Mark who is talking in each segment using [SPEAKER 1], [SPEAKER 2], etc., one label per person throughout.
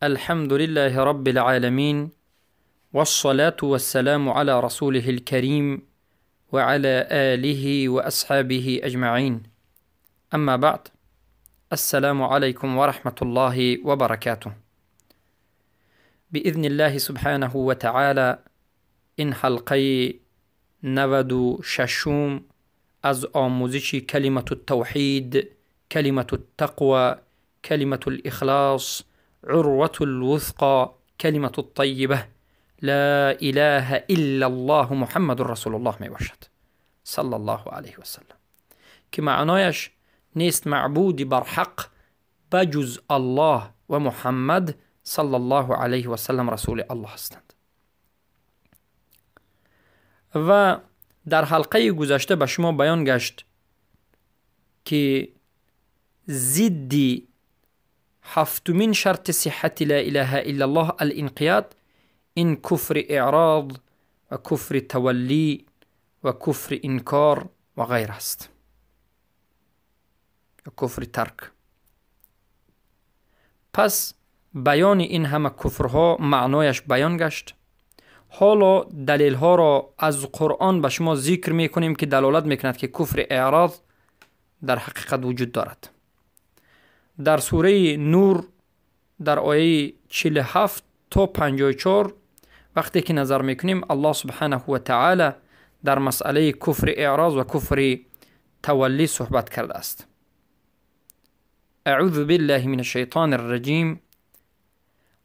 [SPEAKER 1] الحمد لله رب العالمين، والصلاة والسلام على رسوله الكريم وعلى آله وأصحابه أجمعين. أما بعد، السلام عليكم ورحمة الله وبركاته. بإذن الله سبحانه وتعالى این حلقه 96 از آموزش کلمة التوحید، کلمة التقوى، کلمة الإخلاص، عروة الوثقى، کلمة الطیبه، لا إله إلا الله محمد رسول الله می باشد صلی الله علیه و سلم، که معنایش نیست معبودی بر حق بجز الله و محمد صلی الله علیه و سلم رسول الله هستند. و در حلقه گذشته به شما بیان گشت که ضد هفتمین شرط صحت لا اله الا الله الانقیاد، این کفر اعراض و کفر تولی و کفر انکار و غیر است، و کفر ترک. پس بیان این همه کفرها معنایش بیان گشت. حالا دلیل ها را از قرآن به شما ذکر می کنیم که دلالت می کند که کفر اعراض در حقیقت وجود دارد. در سوره نور در آیه 47 تا 54 وقتی که نظر می کنیم، الله سبحانه و تعالی در مسئله کفر اعراض و کفر تولی صحبت کرده است. اعوذ بالله من الشیطان الرجیم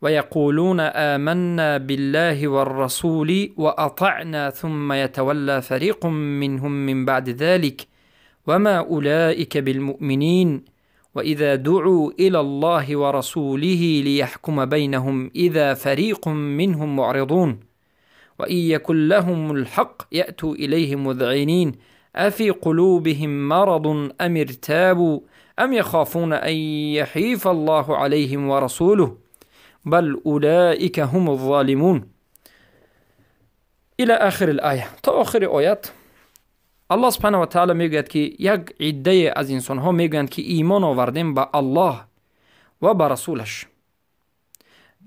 [SPEAKER 1] ويقولون آمنا بالله والرسول وأطعنا ثم يتولى فريق منهم من بعد ذلك وما أولئك بالمؤمنين وإذا دعوا إلى الله ورسوله ليحكم بينهم إذا فريق منهم معرضون وإن يكن لهم الحق يأتوا إليه مذعنين أفي قلوبهم مرض أم ارتابوا أم يخافون أن يحيف الله عليهم ورسوله بل اولئک هم الظالمون الى آخر الآیه. تا آخر آیت الله سبحانه و تعالی میگوید که یک عده از انسان ها میگویند که ایمان آوردیم به الله و به رسولش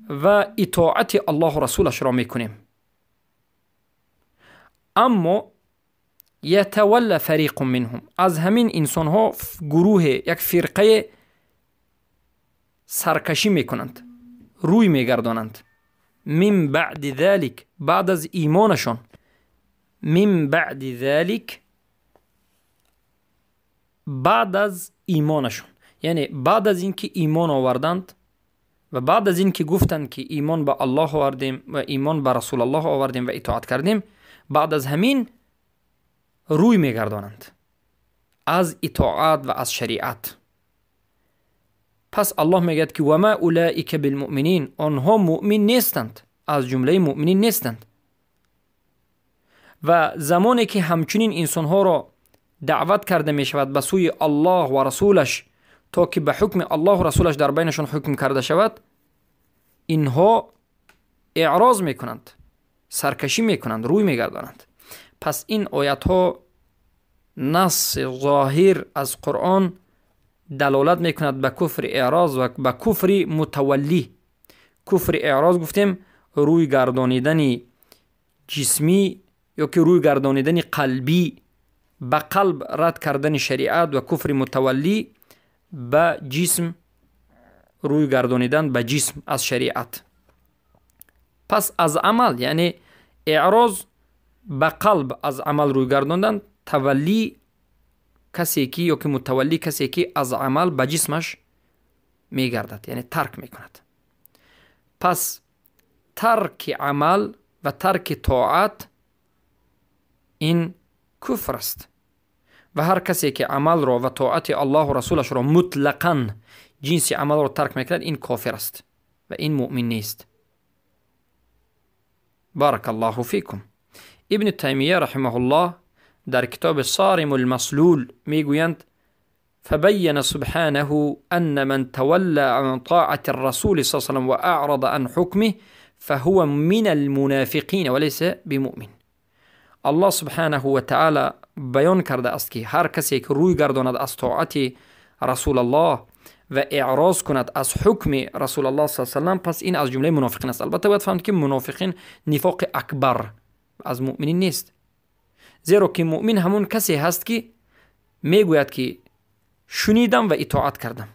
[SPEAKER 1] و اطاعت الله و رسولش را میکنیم، اما یتولی فریق منهم، از همین انسان ها گروه، یک فرقه سرکشی میکنند، روی میگردانند. من بعد ذلك، بعد از ایمانشان. من بعد ذلك، بعد از ایمانشان، یعنی بعد از اینکه ایمان آوردند و بعد از اینکه گفتند که ایمان به الله آوردیم و ایمان به رسول الله آوردیم و اطاعت کردیم، بعد از همین روی میگردانند از اطاعت و از شریعت. پس الله میگه که و ما اولئک بالمؤمنین، آنها مؤمن نیستند، از جمله مؤمنین نیستند. و زمانی که همچنین انسانها را دعوت کرده می شود به سوی الله و رسولش تا که به حکم الله و رسولش در بینشان حکم کرده شود، اینها اعراض میکنند، سرکشی میکنند، روی میگردانند. پس این آیات ها نص ظاهر از قرآن دلالت میکند به کفر اعراض و به کفر متولی. کفر اعراض گفتیم روی گردانیدن جسمی یا که روی گردانیدن قلبی، به قلب رد کردن شریعت، و کفر متولی به جسم، روی گردانیدن به جسم از شریعت. پس از عمل، یعنی اعراض به قلب از عمل روی گرداندن، تولی کسی که یا که متولی کسی که از عمل به جسمش میگردد، یعنی ترک میکند. پس ترک عمل و ترک طاعت این کفر است، و هر کسی که عمل را و طاعت الله و رسولش را مطلقاً جنس عمل را ترک میکند، این کافر است و این مؤمن نیست. بارک الله فیکم. ابن تیمیه رحمه الله در کتاب صارم المسلول میگویند فبين سبحانه أن من تولى عن طاعة الرسول صلى الله عليه وسلم وأعرض عن حكمه فهو من المنافقين وليس بمؤمن. الله سبحانه و تعالی بیان کرده است که هر کسی که روی گرداند از طاعت رسول الله و اعراض کند از حکم رسول الله صلی الله علیه و سلم، پس این از جمله منافقین است. البته باید فهمید که منافقین نفاق اکبر از مؤمنین نیست، زیرا که مؤمن همون کسی هست که میگوید که شنیدم و اطاعت کردم.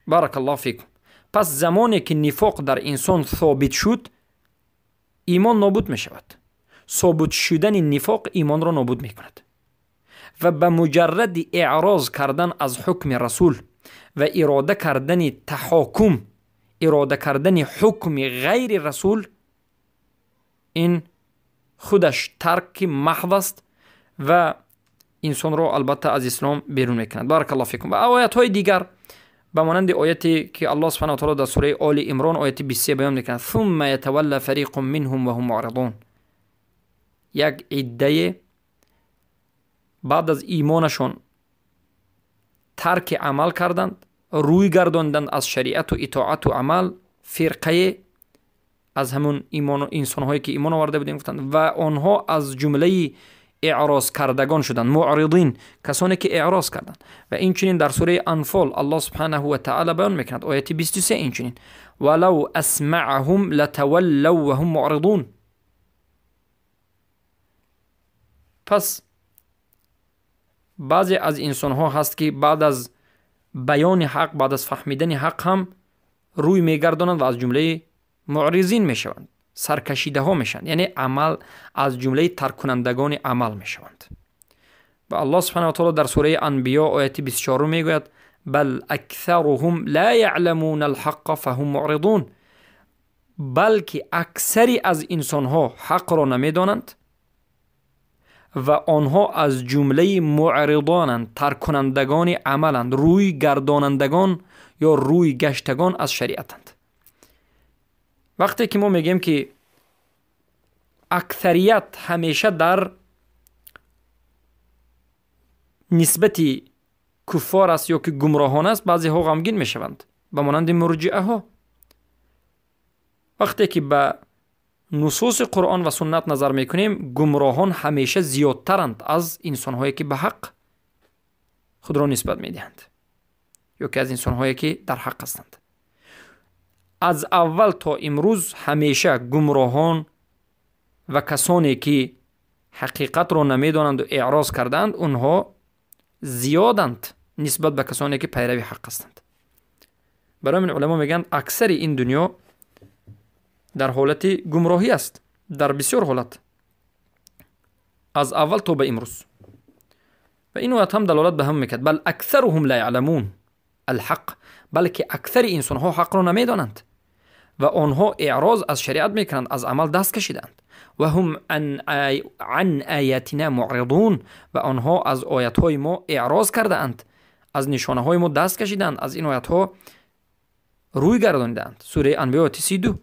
[SPEAKER 1] بارک الله فیکم. پس زمانی که نفاق در انسان ثابت شد، ایمان نابود می شود. ثابت شدن نفاق ایمان را نابود می کند و به مجرد اعراض کردن از حکم رسول و اراده کردن تحاکم، اراده کردن حکم غیر رسول، این خودش ترک محض است و انسان را البته از اسلام بیرون میکند. بارک الله فیکم. و آیات های دیگر به مانند آیتی که الله سبحانه و تعالی در سوره آل عمران آیت 23 بیان میکند: ثم یتولی فریق منهم وهم معرضون. یک عده بعد از ایمانشان ترک عمل کردند، روی گرداندند از شریعت و اطاعت و عمل، فرقه از همون ایمان انسان‌هایی که ایمان آورده بودند گفتند و آنها از جمله اعراض کردگان شدند، معرضین، کسانی که اعراض کردند. و این چنین در سوره انفال الله سبحانه و تعالی بیان میکند آیه 23 این چنین: ولو اسمعهم لتولوا وهم معرضون. پس بعضی از انسان‌ها هست که بعد از بیان حق، بعد از فهمیدن حق هم روی میگردانند و از جمله معرضین میشوند، سرکشیده ها میشن، یعنی عمل از جمله ترک کنندگان عمل میشوند. و الله سبحانه و تعالی در سوره انبیاء آیه 24 میگوید: بل اکثرهم لا یعلمون الحق فهم معرضون. بلکه اکثری از انسان ها حق را نمیدانند و آنها از جمله معرضانند، ترک کنندگان عملند، روی گردانندگان یا روی گشتگان از شریعتند. وقتی که ما میگیم که اکثریت همیشه در نسبت کفار است یا که گمراهان است، بعضی ها غمگین میشوند به مانند مرجئه ها. وقتی که به نصوص قرآن و سنت نظر میکنیم، گمراهان همیشه زیادترند از انسان‌هایی که به حق خود را نسبت میدهند یا که از انسان‌هایی که در حق هستند. از اول تا امروز همیشه گمراهان و کسانی که حقیقت را نمیدانند و اعراض کردند، اونها زیادند نسبت به کسانی که پیروی حق هستند. برای من علما میگن اکثر این دنیا در حالت گمراهی است، در بسیار حالت، از اول تا به امروز. و این وقت هم دلالت به هم میکرد بل اکثرهم لا یعلمون الحق، بلکه اکثر انسان ها حق را نمیدانند و آنها اعراض از شریعت میکنند، از عمل دست کشیدند. و هم عن آیاتنا معرضون، و آنها از آیات های ما اعراض کرده اند، از نشانه های ما دست کشیدند، از این آیات ها روی گردانیدند. سوره انبیاء 32.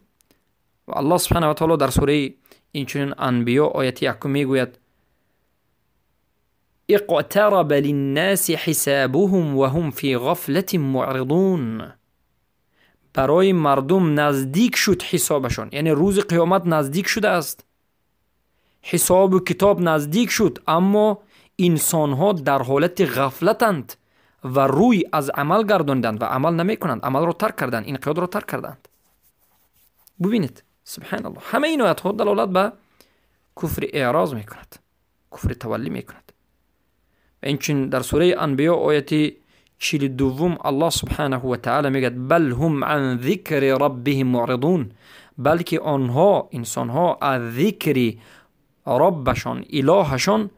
[SPEAKER 1] و الله سبحانه و تعالی در سوره اینچنین انبیاء آیه 1 میگوید: اقترب للناس حسابهم وهم في غفلة معرضون. برای مردم نزدیک شد حسابشون، یعنی روز قیامت نزدیک شده است، حساب و کتاب نزدیک شد، اما انسان ها در حالت غفلتند و روی از عمل گرداندند و عمل نمی کنند، عمل را ترک کردند، این قیاد را ترک کردند. ببینید سبحان الله، همه این آیات ها دلالت به کفر اعراض می کند، کفر تولی می کند. و اینچنین در سوره انبیاء آیه 42 الله سبحانه و تعالی میگد: بل هم عن ذکر ربهم معرضون. بلکه آنها انسانها از ذکر ربشان، الهشان،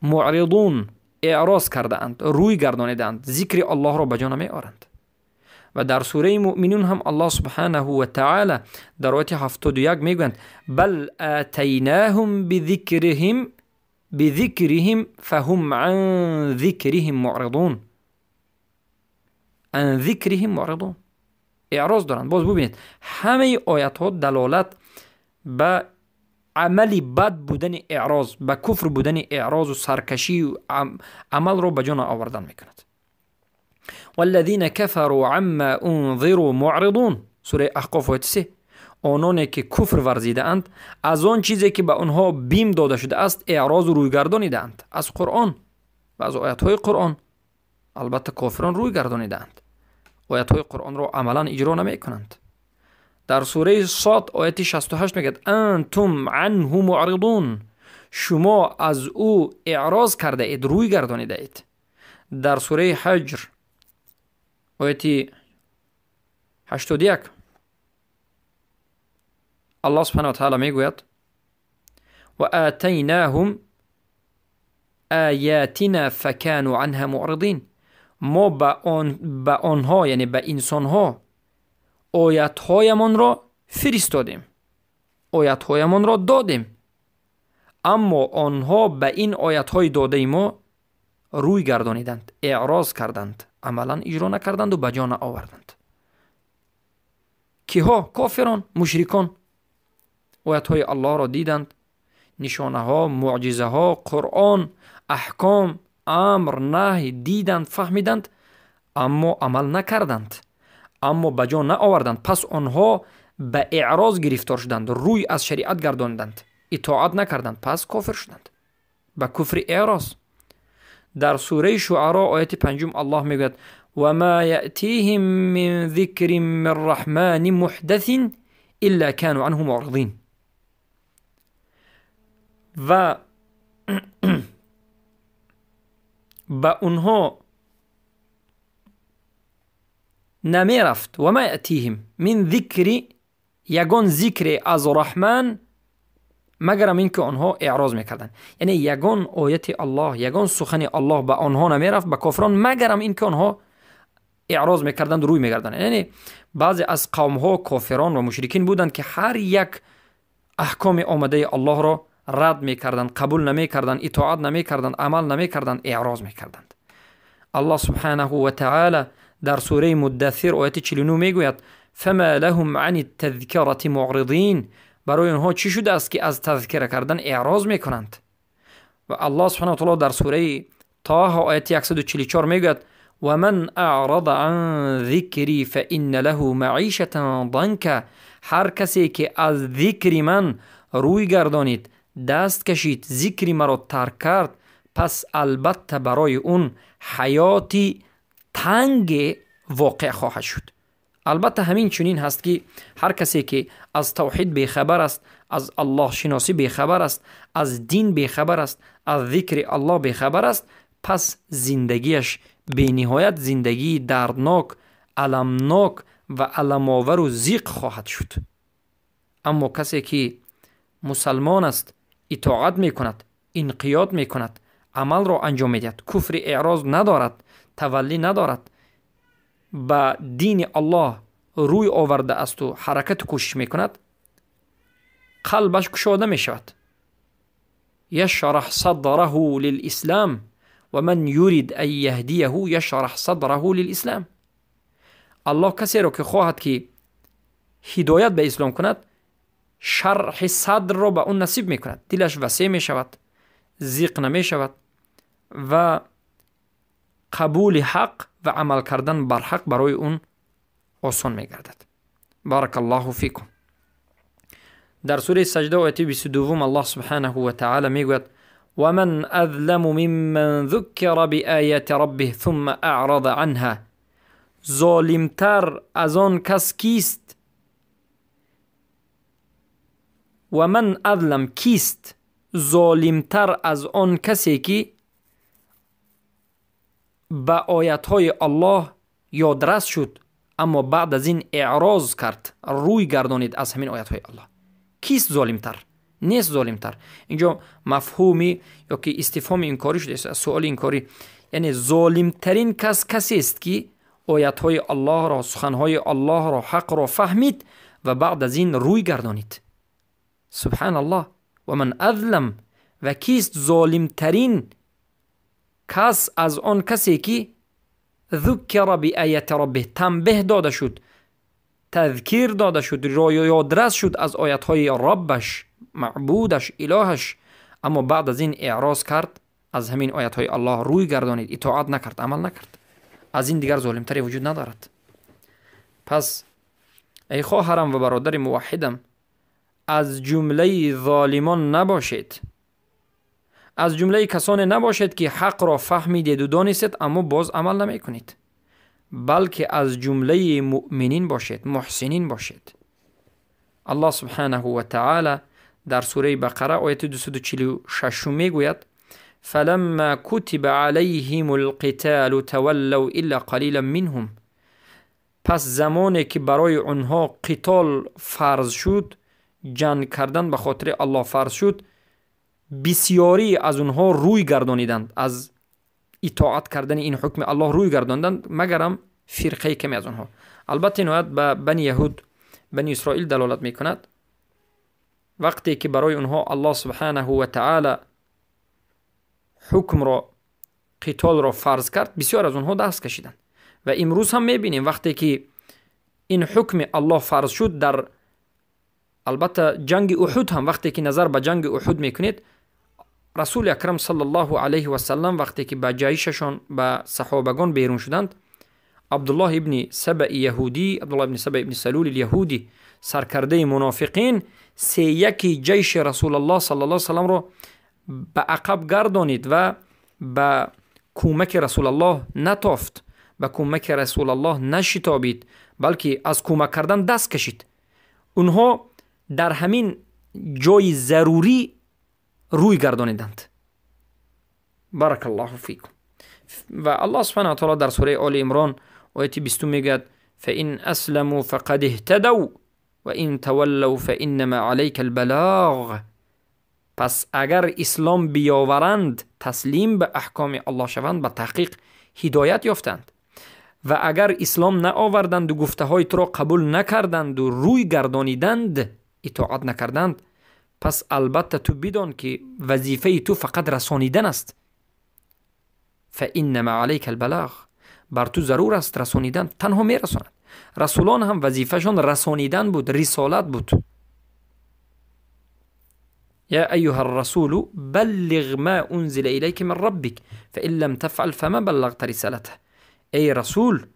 [SPEAKER 1] معرضون، اعراض کرده اند، روی گردانیده اند، ذکر الله را بجا نمی آورند. و در سوره مؤمنون هم الله سبحانه و تعالی در آیه 71 میگوید: بل آتیناهم بذکرهم فهم عن ذکرهم معرضون. عن ذکرهم معرضون، اعراض دارند. باز ببینید همه آیات ها دلالت به عملی بد بودن اعراض، به کفر بودن اعراض و سرکشی و عمل رو به جا آوردن میکند. والذین کفروا عما انذروا معرضون. سوره احقاف آیه 3. آنانی که کفر ورزیده اند از آن چیزی که به آنها بیم داده شده است اعراض و رویگردانیده اند، از قرآن و از آیات های قرآن. البته کافران روی گردانیدند، آیات های قرآن را عملا اجرا نمی کنند. در سوره صاد آیت 68 میگه انتم عنه معرضون، شما از او اعراض کرده اید، روی گردانیده اید. در سوره حجر آیت 81 الله سبحانه و تعالی میگوید و آتیناهم آیاتنا فکانوا عنها معرضین، ما به آنها یعنی به انسانها آیاتهایمان را فرستادیم، آیاتهایمان را دادیم، اما آنها به این آیاتهای داده ما روی گردانیدند، اعراض کردند، عملا اجرا نکردند و به جا آوردند. کیها؟ کافران، مشرکان. آیاتهای الله را دیدند، نشانه ها، معجزه ها، قرآن، احکام، امر، نهی دیدند، فهمیدند، اما عمل نکردند، اما به جا آوردند. پس آنها به اعراض گرفتار شدند، روی از شریعت گرداندند، اطاعت نکردند، پس کافر شدند، به کفر اعراض. در سوره شعراء آیت 5 الله میگوید و ما یأتیهم من ذکر من الرحمن محدث الا كانوا عنه معرضین. و به اونها نمی رفت و ما یأتیهم من ذکر، یگان ذکر از رحمان، مگرم اینکه آنها اعراض میکردند. یعنی یگان آیت الله، یگان سخن الله به آنها نمی رفت، به کافران، مگرم اینکه آنها اعراض میکردند، روی میگردند. یعنی بعضی از قوم ها کافران و مشرکین بودند که هر یک احکام آمده الله را رد میکردند، قبول نمیکردند، اطاعت نمیکردند، عمل نمیکردند، اعراض میکردند. الله سبحانه و تعالی در سوره مدثر آیت 49 میگوید فما لهم عن التذکرة معرضین، برای آنها چی شده است که از تذکره کردن اعراض میکنند. و الله سبحانه و تعالی در سوره طه آیت 144 میگوید و من اعرض عن ذکری فإن له معیشة ضنکا، هر کسی که از ذکر من روی گردانید، دست کشید، ذکر مرا ترک کرد، پس البته برای اون حیاتی تنگ واقع خواهد شد. البته همین چنین هست که هر کسی که از توحید بیخبر است، از الله شناسی بیخبر است، از دین بیخبر است، از ذکر الله بیخبر است، پس زندگیش بی نهایت زندگی دردناک، المناک و علم‌آور و ضیق خواهد شد. اما کسی که مسلمان است، اطاعت می کند، انقیاد می کند، عمل را انجام می دهد، کفر اعراض ندارد، تولی ندارد، به دین الله روی آورده است و حرکت کوشش می کند، قلبش گشاده می شود. یشرح صدره للاسلام و من یرید ان یهدیه یشرح صدره للاسلام. الله کسی را که خواهد که هدایت به اسلام کند، شرح صدر را به اون نصیب می کند، دلش وسیع می شود، ضیق نمی شود و قبول حق و عمل کردن بر حق برای اون آسان می گردد. بارک الله فیکم. در سوره سجده آیت 22 الله سبحانه و تعالی می گوید و من اظلم ممن ذکر بآیات ربه ثم اعرض عنها، ظالمتر از آن کس کیست؟ و من اظلم کیست ظالمتر از آن کسی که به آیاتهای الله یادرس شد اما بعد از این اعراض کرد، روی گردانید از همین آیاتهای الله. کیست ظالمتر؟ نیست ظالمتر. اینجا مفهومی یا که استفهام انکاری شده، سوال انکاری، یعنی ظالمترین کس کسی است که آیاتهای الله را، سخنهای الله را، حق را فهمید و بعد از این روی گردانید. سبحان الله. و من اظلم، و کیست ظالمترین کس از آن کسی که ذکر بی آیات ربه، تنبیه داده شد، تذکیر داده شد، یادرس شد از آیاتهای ربش، معبودش، الهش، اما بعد از این اعراض کرد، از همین آیاتهای الله روی گردانید، اطاعت نکرد، عمل نکرد. از این دیگر ظالمتری وجود ندارد. پس ای خواهرم و برادر موحدم، از جمله ظالمان نباشید، از جمله کسانی نباشید که حق را فهمیدید و دانستید اما باز عمل نمی کنید، بلکه از جمله مؤمنین باشید، محسنین باشید. الله سبحانه و تعالی در سوره بقره آیت 246 میگوید فلما كتب عليهم القتال تولوا الا قليلا منهم. پس زمانی که برای اونها قتال فرض شد، جنگ کردن به خاطر الله فرض شد، بسیاری از اونها روی گردانیدند، از اطاعت کردن این حکم الله روی گرداندند، مگرم فرقه کمی از اونها. البته این آیت به بنی یهود، بنی اسرائیل دلالت میکند. وقتی که برای اونها الله سبحانه و تعالی حکم را، قتال را فرض کرد، بسیار از اونها دست کشیدند. و امروز هم میبینیم وقتی که این حکم الله فرض شد، در البته جنگ احد هم وقتی که نظر به جنگ احد میکنید، رسول اکرم صلی الله علیه و سلم وقتی که به جایششان به صحابگان بیرون شدند، عبدالله ابن سبع یهودی، عبدالله ابن سبع ابن سلول الیهودی، سرکرده منافقین، 3-1 جیش رسول الله صلی الله علیه و سلم را به عقب گردانید و به کمک رسول الله نتافت، به کمک رسول الله نشتابید، بلکه از کمک کردن دست کشید. اونها در همین جای ضروری روی گردانیدند. بارک الله فیکم. و الله سبحانه و تعالی در سوره آل عمران آیت 20 میگه فإن اسلموا فقد اهتدوا وإن تولوا فإنما عليك البلاغ. پس اگر اسلام بیاورند، تسلیم به احکام الله شوند، به تحقیق هدایت یافتند. و اگر اسلام نآوردند و گفته های تو را قبول نکردند و روی گردانیدند، اطاعت نکردند، پس البته تو بدان که وظیفه تو فقط رسانیدن است. فإنما عليك البلاغ. بر تو ضرور است رسانیدن، تنها می رساند. رسولان هم وظیفهشان رسانیدن بود، رسالت بود. یا ایها الرسول بلغ ما انزل الیک من ربک فإن لم تفعل فما بلغت رسالته. ای رسول،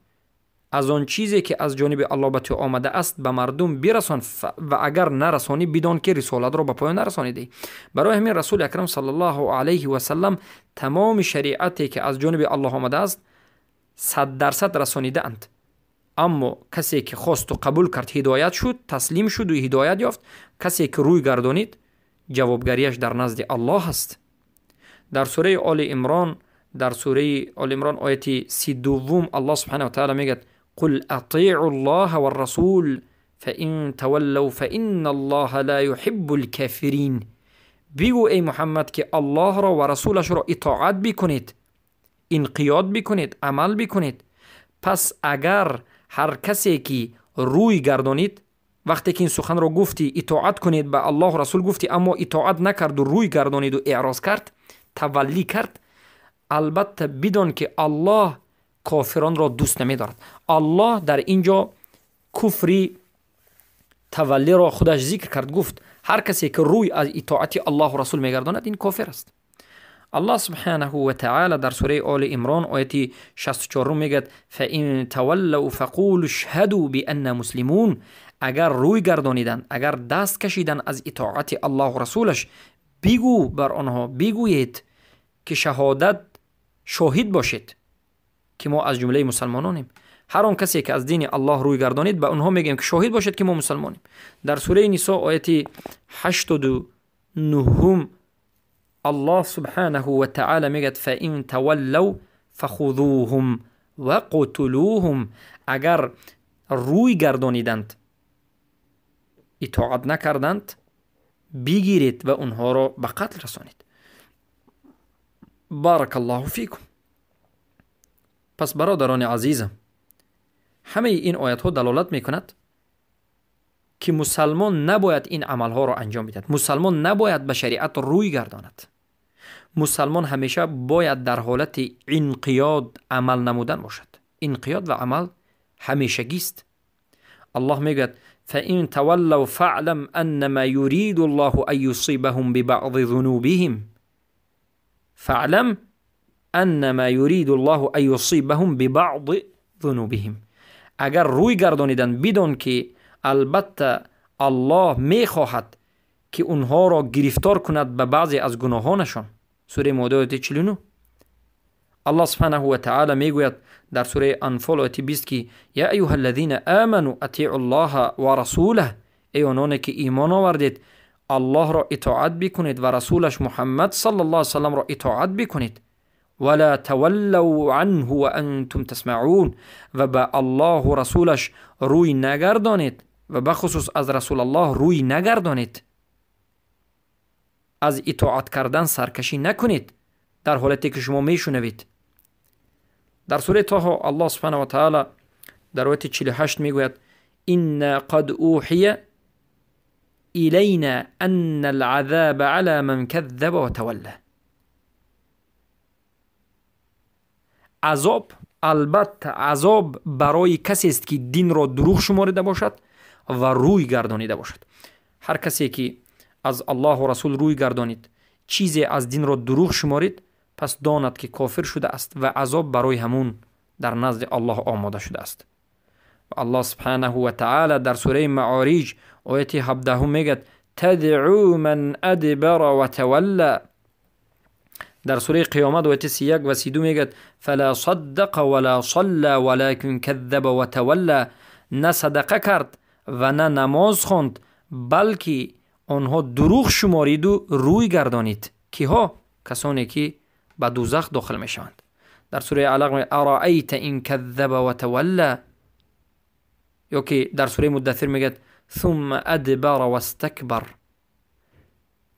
[SPEAKER 1] از آن چیزی که از جانب الله به تو آمده است به مردم برسان و اگر نرسانی بدان که رسالت را به پایان نرسانیدی. برای همین رسول اکرم صلی الله علیه و سلم تمام شریعتی که از جانب الله آمده است 100% رسانیده اند. اما کسی که خواست و قبول کرد، هدایت شد، تسلیم شد و هدایت یافت. کسی که روی گردانید، جوابگریش در نزد الله است. در سوره آل عمران، آیت 32 الله سبحانه و تعالی میگه قل اطیعوا الله والرسول فإن تولوا فإن الله لا يحب الكافرین. بگو ای محمد که الله را و رسولش را اطاعت بکنید، انقیاد بکنید، عمل بکنید. پس اگر هر کسی که روی گردانید، وقتی که این سخن را گفتی اطاعت کنید، به الله و رسول گفتی اما اطاعت نکرد و روی گردانید و اعراض کرد، تولی کرد، البته بدون که الله کافران را دوست نمی دارد. الله در اینجا کفری تولی را خودش ذکر کرد، گفت هر کسی که روی از اطاعت الله و رسول میگرداند این کافر است. الله سبحانه و تعالی در سوره آل عمران آیت 64 میگه فإن تولوا فقولوا اشهدوا بأننا مسلمون. اگر روی گردانیدن، اگر دست کشیدن از اطاعت الله و رسولش، بگو بر آنها، بگویید که شاهد باشید که ما از جمله مسلمانانیم. هر آن کسی که از دین الله روی گردانید، به اونها میگیم که شاهد باشید که ما مسلمانیم. در سوره نساء آیت 89 الله سبحانه و تعالی میگه فإن تولوا فخذوهم وقتلوهم. اگر روی گردانیدند، اطاعت نکردند، بگیرید و اونها را به قتل رسانید. بارک الله فیکم. پس برادران عزیزم، همه این آیات ها دلالت میکند که مسلمان نباید این عمل ها را انجام بدهد. مسلمان نباید به شریعت روی گرداند. مسلمان همیشه باید در حالت انقیاد عمل نمودن باشد. انقیاد و عمل همیشگی است. الله میگه فإن تولوا فاعلم انما يريد الله ان يصيبهم ببعض ذنوبهم. فاعلم انما يريد الله ان يصيبهم ببعض ذنوبهم. اگر روی گردانیدن بدون که البته الله میخواهد که اونها را گرفتار کند به بعضی از گناهانشان، سوره مائده آیه 49. الله سبحانه و تعالی میگوید در سوره انفال آیه 20 که یا ایها الذین آمنوا اطیعوا الله و رسوله، ای آنانی که ایمان آوردید الله را اطاعت بکنید و رسولش محمد صلی الله علیه و سلم را اطاعت بکنید. ولا تولوا عنه و انتم تسمعون، و به الله و رسولش روی نگردانید و بخصوص از رسول الله روی نگردانید. از اطاعت کردن سرکشی نکنید در حالتی که شما میشنوید. در سوره طه الله سبحانه و تعالی در آیه 48 میگوید ان قد اوحی الینا ان العذاب على من كذب و تولی. عذاب، البته عذاب برای کسی است که دین را دروغ شمارده باشد و روی گردانیده باشد. هر کسی که از الله و رسول روی گردانید، چیزی از دین را دروغ شمارید، پس داند که کافر شده است و عذاب برای همون در نزد الله آماده شده است. و الله سبحانه و تعالی در سوره معارج آیه 17 میگد تدعو من ادبر و تولی. در سوره قیامت آیه 31 و 32 میگد فلا صدق ولا صلى ولكن كذب و تولی. نه صدقه کرد و نه نماز خواند، بلکه آنها دروغ شمارید و روی گردانید. کیها؟ کسانی که به دوزخ داخل می شوند. در سوره علق ارایت ان کذب و تولی، یا که در سوره مدثر میگد ثم ادبر و استکبر.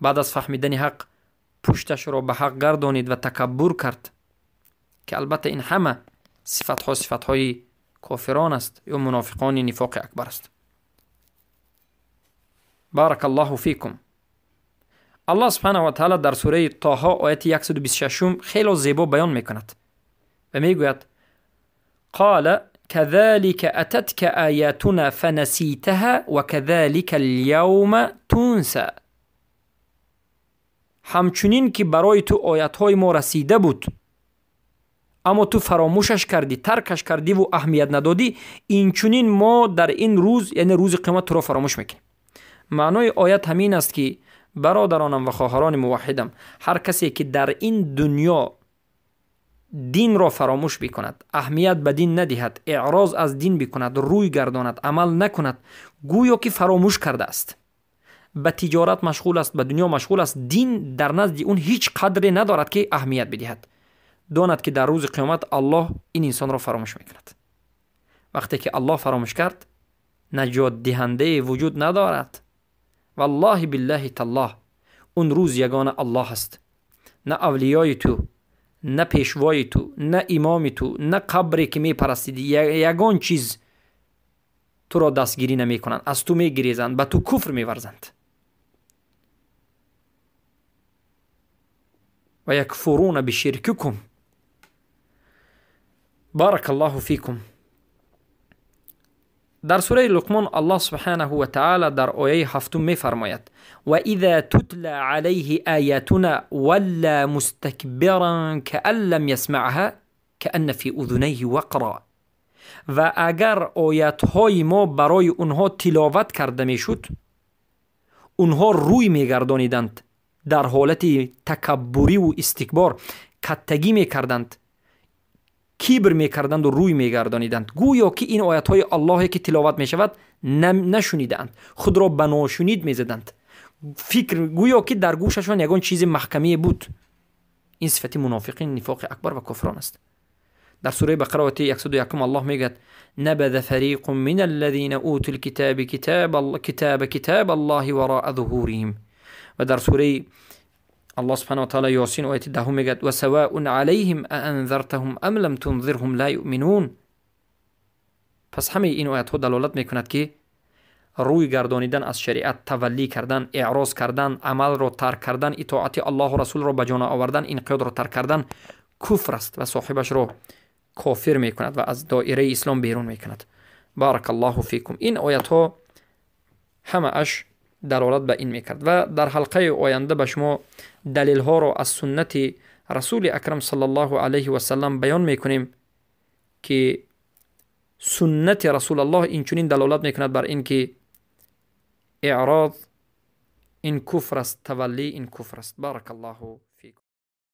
[SPEAKER 1] بعد از فهمیدن حق پشتش را به حق گردانید و تکبر کرد، که البته این همه صفتهای کافران است یا منافقان نفاق اکبر است. بارک الله فیکم. الله سبحانه و تعالی در سوره طه آیه 126 خیلی زیبا بیان میکند و میگوید قال كذلك اتتك آیاتنا فنسیتها و كذلك اليوم تنسى. همچنین که برای تو آیاتهای ما رسیده بود اما تو فراموشش کردی، ترکش کردی و اهمیت ندادی، اینچنین ما در این روز، یعنی روز قیامت، تو را فراموش میکنیم. معنای آیت همین است که برادرانم و خواهران موحدم، هر کسی که در این دنیا دین را فراموش بکند، اهمیت به دین ندهد، اعراض از دین بکند، روی گرداند، عمل نکند، گویا که فراموش کرده است. به تجارت مشغول است، به دنیا مشغول است، دین در نزد اون هیچ قدری ندارد که اهمیت بدهد. داند که در روز قیامت الله این انسان را فراموش میکند. وقتی که الله فراموش کرد، نجات دهنده وجود ندارد. والله بالله تالله اون روز یگانه الله است. نه اولیای تو، نه پیشوای تو، نه امام تو، نه قبری که می پرستیدی، یگان چیز تو را دستگیری نمی کنند، از تو می گریزند، به تو کفر می ورزند. و یکفرون بشرککم. بارک الله فیکم. در سوره لقمان الله سبحانه و تعالی در آیه 7 می فرماید و اذا تتلى علیه آیاتنا ولا مستکبرا کأن لم یسمعها کأن فی اذنیه وقرا. و اگر آیاتهای ما برای اونها تلاوت کرده می شد، اونها روی می گردانیدند، در حالت تکبری و استکبار کتگی می کردند، کبر می کردند و روی می گردانیدند، گویا که این آیات های الله که تلاوت می شود نشنیدند، خود را به ناشنید می زدند، فکر گویا که در گوششان یگان چیز محکمی بود. این صفت منافقین، نفاق اکبر و کفران است. در سوره بقره آیه 101 الله میگه نبذ فریق من الذين اوتوا الكتاب كتاب الله وراء ظهورهم. و در سوره الله سبحانه و تعالی یاسین آیه 10 میگه و سواء علیهم انذرتهم ام لم تنذرهم لا یؤمنون. پس همه این آیات ها دلالت میکند که روی گردانیدن از شریعت، تولی کردن، اعراض کردن، عمل را ترک کردن، اطاعت الله و رسول را به جا آوردن، انقیاد را ترک کردن کفر است و صاحبش را کافر میکند و از دایره اسلام بیرون میکند. بارک الله فیکم. این آیات ها همه اش دلالت به این میکرد و در حلقه آینده به شما دلیل ها را از سنت رسول اکرم صلی الله علیه و سلم بیان میکنیم که سنت رسول الله اینچنین دلالت میکند بر این که اعراض این کفر است، تولی این کفر است. بارک الله